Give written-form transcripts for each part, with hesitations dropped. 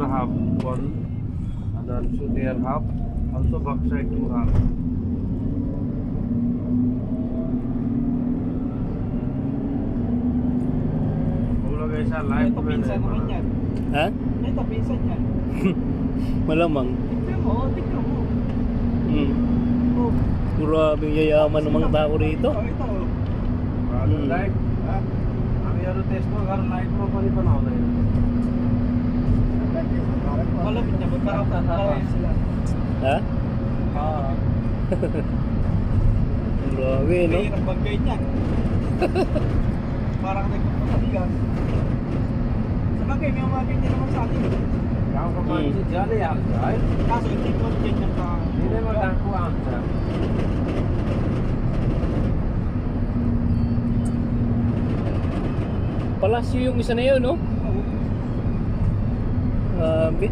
have one, and also there have also backside to have. Ulo guys, live Ito pinsan naman yan. Ha? Ito pinsan yan. Malamang. Tignan mo, tignan mo. Oh, Grabe yayaman ng mga tao rito. oh, ito. Live. Ang yaro test mo, karo live mo pa ni panahon na yun. Malapit na, magkakaroon sila. Ha? Ah, Grabe, no? mahirap bang ganyan. Parang nagpapaligan. Sabagay, may mga ganyan naman sa atin. Kau kapan si jali ang guys. Kaso hindi ko ganyan ka. Hindi mo dangku ang sa. Palasyo yung isa na yun, no? Grabe.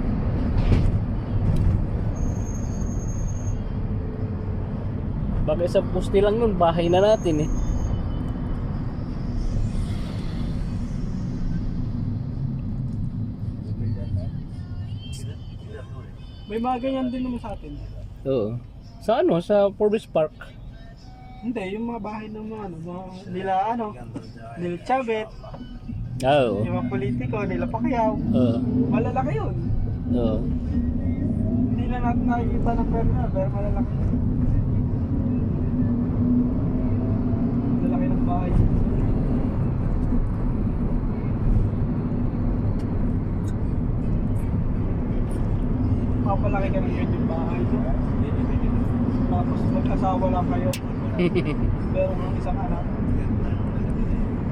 Baka sa poste lang nun, bahay na natin eh. May mga ganyan din naman sa atin. Oo. Sa ano? Sa Forbes Park. Hindi, yung mga bahay ng mga ano, mga nila Chavez, Oo. yung mga politiko, nila Pacquiao. Oo. Malalaki yun. Oo. Hindi na natin nakikita ng pero malalaki. Malalaki ng bahay. Papalaki ka ng ganyan bahay. Tapos mag-asawa lang kayo. Pero ng isang anak.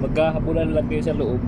Magkahabulan lang kayo sa loob.